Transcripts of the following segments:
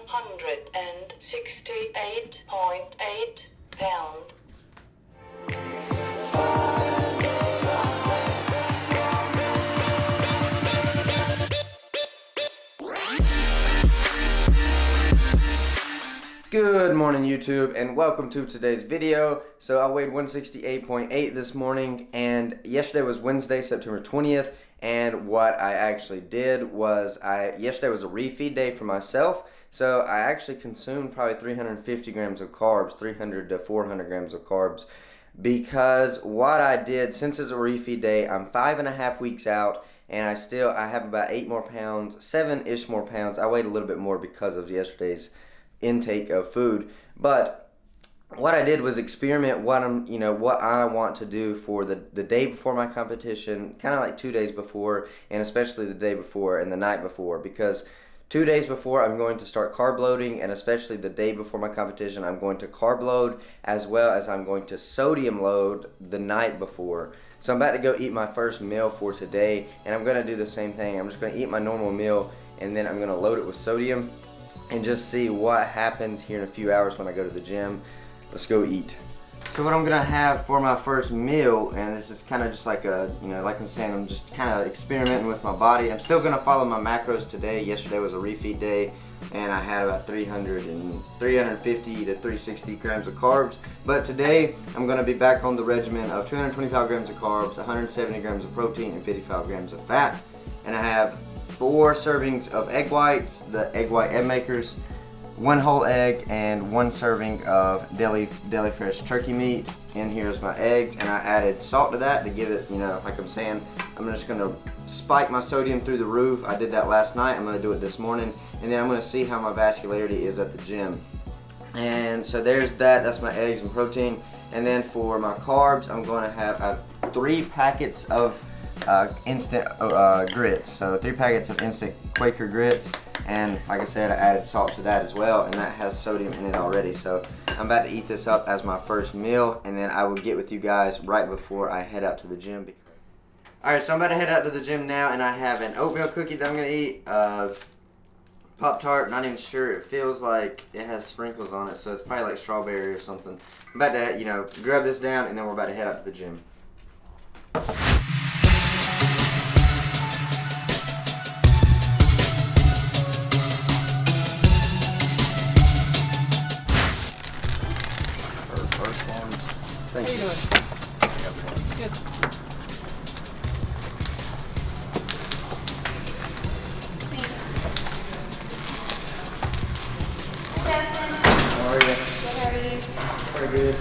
168.8 pounds. Good morning YouTube and welcome to today's video. So I weighed 168.8 this morning, and yesterday was Wednesday, September 20th, and what I actually did was yesterday was a refeed day for myself, so I actually consumed probably 350 grams of carbs, 300 to 400 grams of carbs, because what I did, since it's a refeed day, I'm 5.5 weeks out, and I have about 8 more pounds, 7-ish more pounds. I weighed a little bit more because of yesterday's intake of food, but what I did was experiment what I want to do for the day before my competition, kind of like 2 days before, and especially the day before and the night before, because 2 days before I'm going to start carb loading, and especially the day before my competition I'm going to carb load, as well as I'm going to sodium load the night before. So I'm about to go eat my first meal for today, and I'm going to do the same thing. I'm just going to eat my normal meal, and then I'm going to load it with sodium and just see what happens here in a few hours when I go to the gym. Let's go eat. So what I'm gonna have for my first meal, and this is kind of just like like I'm saying, I'm just kind of experimenting with my body. I'm still gonna follow my macros today. Yesterday was a refeed day, and I had about 350 to 360 grams of carbs. But today, I'm gonna be back on the regimen of 225 grams of carbs, 170 grams of protein, and 55 grams of fat. And I have 4 servings of egg whites, the egg white egg makers, 1 whole egg, and 1 serving of deli fresh turkey meat. And here's my eggs, and I added salt to that to give it, like I'm saying, I'm just gonna spike my sodium through the roof. I did that last night. I'm gonna do it this morning, and then I'm gonna see how my vascularity is at the gym. And so there's that. That's my eggs and protein. And then for my carbs, I'm gonna have 3 packets of instant grits, so 3 packets of instant Quaker grits, and like I said, I added salt to that as well, and that has sodium in it already. So I'm about to eat this up as my first meal, and then I will get with you guys right before I head out to the gym. Alright, so I'm about to head out to the gym now, and I have an oatmeal cookie that I'm going to eat, Pop-Tart, not even sure, it feels like it has sprinkles on it, so it's probably like strawberry or something. I'm about to, grab this down, and then we're about to head out to the gym. Thank you. How you doing? Good. How are you? Good, how are you? Pretty good.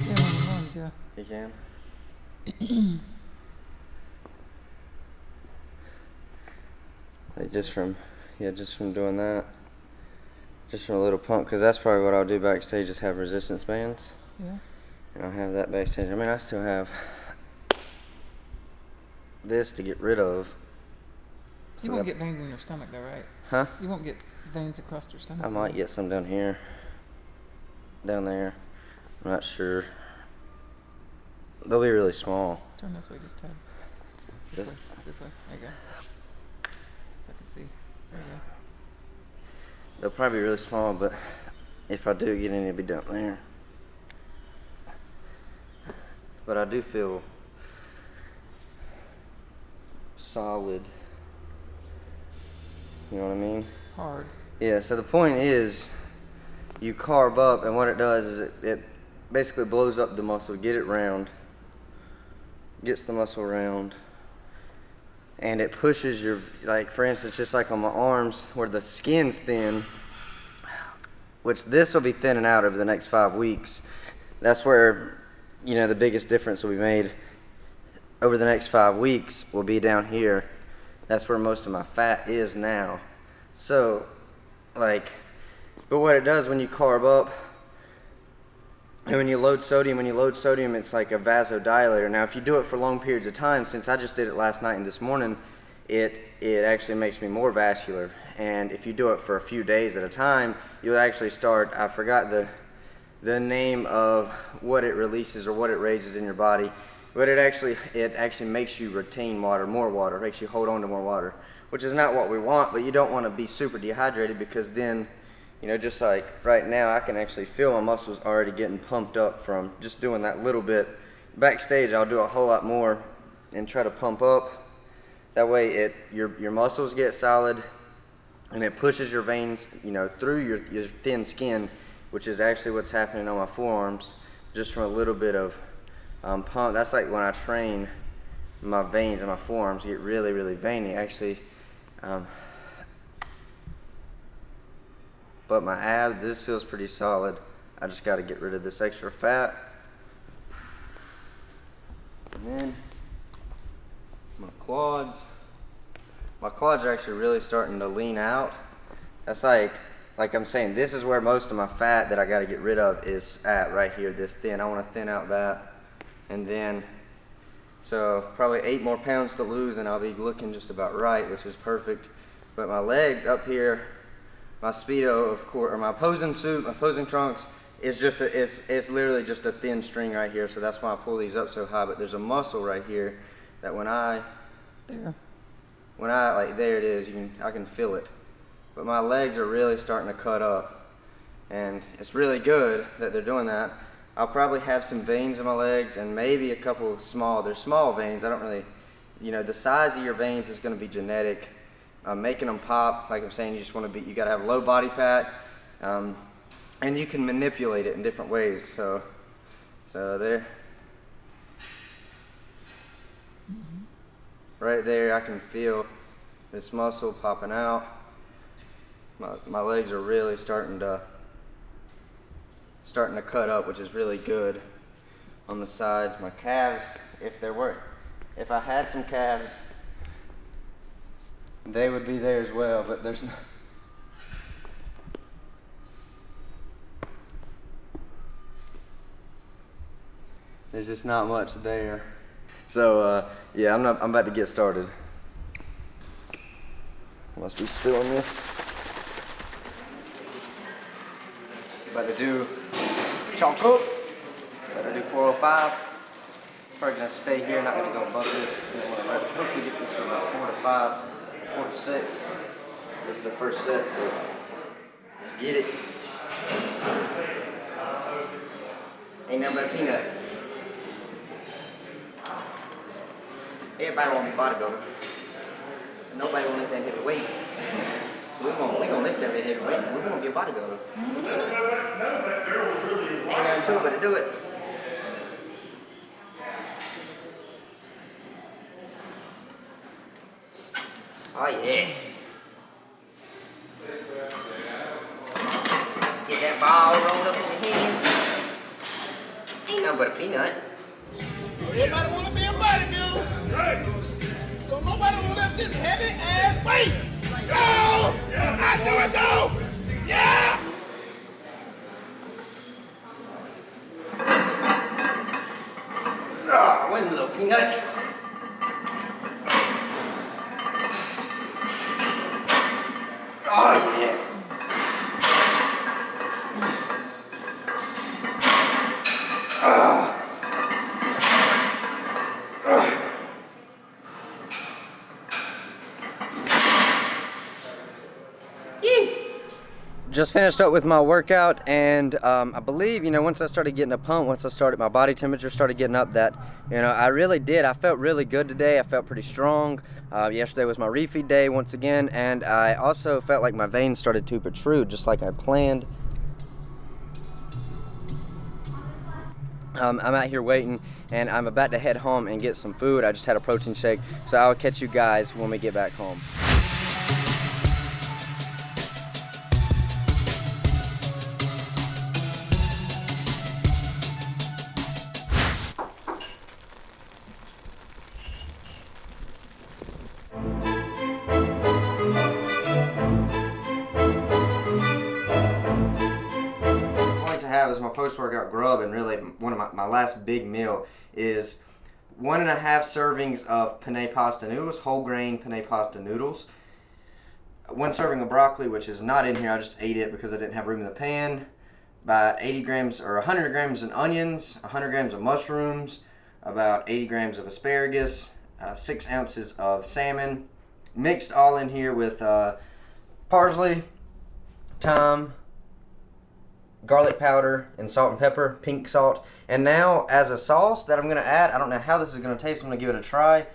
See how many arms, yeah. You can? Like just from doing that, just from a little pump, because that's probably what I'll do backstage, is have resistance bands. Yeah. And I'll have that backstage. I mean, I still have this to get rid of. So You won't get veins in your stomach though, right? Huh? You won't get veins across your stomach. I might get some down here, down there. I'm not sure. They'll be really small. Turn this way just a tad. This way. This way. There you go. So I can see. There you go. They'll probably be really small, but if I do get any, it'll be down there. But I do feel solid. You know what I mean? Hard. Yeah, so the point is, you carb up, and what it does is it basically blows up the muscle, get it round, gets the muscle round, and it pushes your, like for instance, just like on my arms where the skin's thin, which this will be thinning out over the next 5 weeks. That's where, the biggest difference will be made over the next 5 weeks will be down here. That's where most of my fat is now. So, but what it does when you carb up, and when you load sodium, it's like a vasodilator. Now, if you do it for long periods of time, since I just did it last night and this morning, it actually makes me more vascular. And if you do it for a few days at a time, you'll actually start, I forgot the name of what it releases or what it raises in your body, but it actually makes you retain water, more water, makes you hold on to more water, which is not what we want. But you don't want to be super dehydrated, because then, you know, just like right now, I can actually feel my muscles already getting pumped up from just doing that little bit. Backstage, I'll do a whole lot more and try to pump up. That way your muscles get solid, and it pushes your veins, you know, through your thin skin, which is actually what's happening on my forearms, just from a little bit of pump. That's like when I train, my veins and my forearms get really, really veiny, actually. But my abs, this feels pretty solid. I just got to get rid of this extra fat. And then my quads. My quads are actually really starting to lean out. That's like I'm saying, this is where most of my fat that I got to get rid of is at, right here, this thin. I want to thin out that. And then, so probably 8 more pounds to lose and I'll be looking just about right, which is perfect. But my legs up here, my Speedo, of course, or my posing suit, my posing trunks, is just it's literally just a thin string right here. So that's why I pull these up so high. But there's a muscle right here that when I like, there it is, I can feel it. But my legs are really starting to cut up, and it's really good that they're doing that. I'll probably have some veins in my legs, and maybe a couple there's small veins. I don't really, you know, the size of your veins is going to be genetic. Making them pop, like I'm saying, you got to have low body fat, and you can manipulate it in different ways. So there, right there, I can feel this muscle popping out. My legs are really starting to cut up, which is really good on the sides. My calves, if I had some calves, they would be there as well, but there's just not much there. So yeah, I'm about to get started. Must be spilling this. About to do chalk up. About to do 405. Probably gonna stay here, not gonna go above this. Hopefully get this for about 4 to 5, 4 to 6. This is the first set, so let's get it. Ain't nothing but a peanut. Everybody want to be bodybuilder. Nobody want to lift that heavy weight. So we're gonna lift that heavy weight. We're gonna be a bodybuilder. Ain't nothing to it but to do it. Oh yeah. Get that ball rolled up in your hands. Ain't nothing but a peanut. Everybody want to be a bodybuilder. Right. So nobody want to lift this heavy ass weight. Go! I do it though! Yeah! Ah, win, little peanut. Oh yeah. Just finished up with my workout, and I believe, you know, once I started getting a pump, my body temperature started getting up, that, you know, I felt really good today. I felt pretty strong. Yesterday was my refeed day once again, and I also felt like my veins started to protrude just like I planned. I'm out here waiting, and I'm about to head home and get some food. I just had a protein shake, so I'll catch you guys when we get back home. As my post-workout grub, and really one of my last big meal, is 1.5 servings of penne pasta noodles, whole grain penne pasta noodles, 1 serving of broccoli, which is not in here, I just ate it because I didn't have room in the pan, about 80 grams or 100 grams of onions, 100 grams of mushrooms, about 80 grams of asparagus, 6 ounces of salmon, mixed all in here with parsley, thyme, garlic powder, and salt and pepper, pink salt. And now as a sauce that I'm going to add, I don't know how this is going to taste, I'm going to give it a try,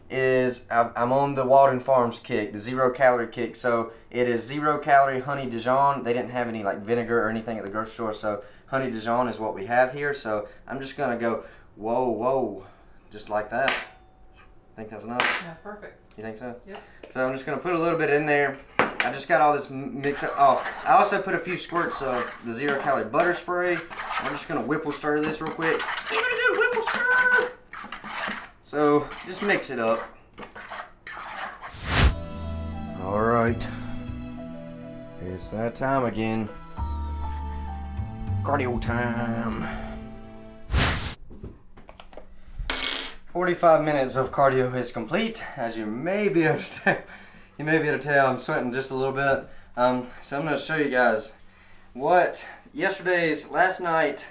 is I'm on the Walden Farms kick, the 0 calorie kick. So it is 0 calorie honey Dijon. They didn't have any like vinegar or anything at the grocery store, so honey Dijon is what we have here. So I'm just going to go whoa, whoa, just like that. I think that's enough. That's perfect. You think so? Yep. So I'm just going to put a little bit in there. I just got all this mixed up. Oh, I also put a few squirts of the 0 calorie butter spray. I'm just going to whipple stir this real quick. Give it a good whipple stir. So just mix it up. All right. It's that time again. Cardio time. 45 minutes of cardio is complete. As you may be able to tell, I'm sweating just a little bit. So I'm going to show you guys what last night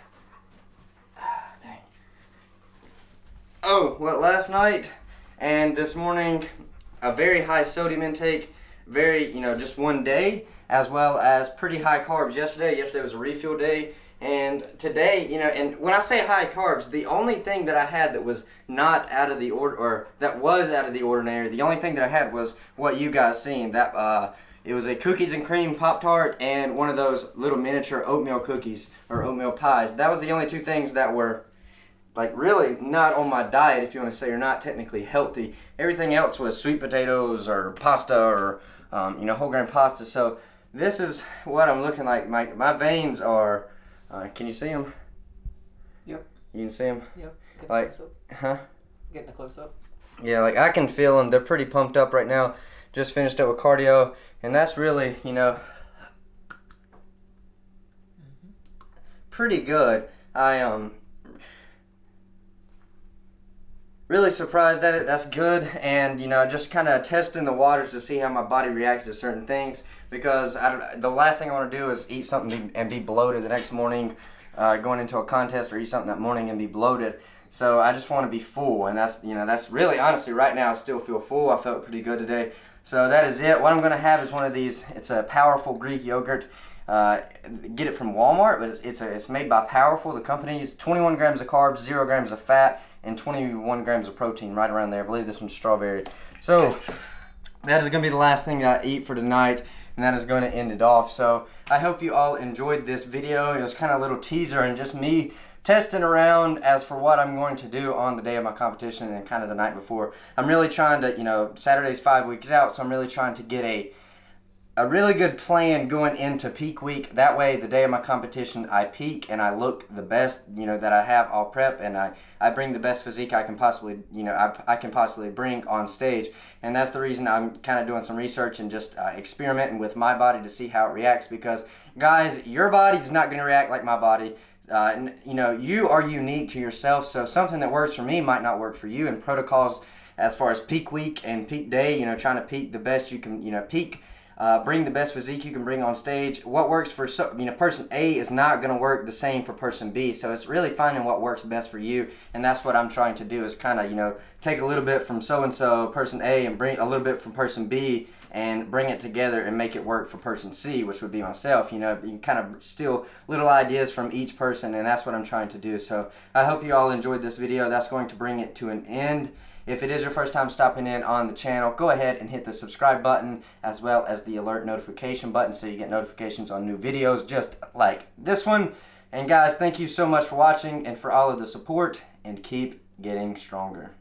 and this morning, a very high sodium intake, just one day, as well as pretty high carbs yesterday. Yesterday was a refuel day. And today, and when I say high carbs, the only thing that I had that was not out of the order, or that was out of the ordinary, the only thing that I had was what you guys seen. That it was a cookies and cream Pop-Tart and one of those little miniature oatmeal cookies or oatmeal pies. That was the only two things that were like really not on my diet, if you want to say, or not technically healthy. Everything else was sweet potatoes or pasta or whole grain pasta. So this is what I'm looking like. My veins are. Can you see them? Yep. You can see them? Yep. Get Like, close up. huh? Getting a close up. Yeah, like I can feel them. They're pretty pumped up right now. Just finished up with cardio, and that's really, pretty good. I really surprised at it. That's good. And just kind of testing the waters to see how my body reacts to certain things, because the last thing I want to do is eat something and be bloated the next morning, going into a contest, or eat something that morning and be bloated. So I just want to be full, and that's really, honestly, right now I still feel full. I felt pretty good today. So that is it. What I'm going to have is one of these. It's a Powerful Greek yogurt. Get it from Walmart, but it's made by Powerful. The company is 21 grams of carbs, 0 grams of fat, and 21 grams of protein, right around there. I believe this one's strawberry. So that is going to be the last thing that I eat for tonight, and that is going to end it off. So I hope you all enjoyed this video. It was kind of a little teaser and just me testing around as for what I'm going to do on the day of my competition and kind of the night before. I'm really trying to, Saturday's 5 weeks out, so I'm really trying to get a really good plan going into peak week. That way, the day of my competition, I peak and I look the best, that I have all prep, and I bring the best physique I can possibly, I can possibly bring on stage. And that's the reason I'm kind of doing some research and just experimenting with my body to see how it reacts, because, guys, your body's not going to react like my body. You are unique to yourself, so something that works for me might not work for you. And protocols as far as peak week and peak day, trying to peak the best you can, bring the best physique you can bring on stage. What works for person A is not going to work the same for person B. So it's really finding what works best for you, and that's what I'm trying to do, is kind of take a little bit from so-and-so person A and bring a little bit from person B and bring it together and make it work for person C, which would be myself. You can kind of steal little ideas from each person, and that's what I'm trying to do. So I hope you all enjoyed this video. That's going to bring it to an end. If it is your first time stopping in on the channel, go ahead and hit the subscribe button, as well as the alert notification button, so you get notifications on new videos just like this one. And guys, thank you so much for watching and for all of the support, and keep getting stronger.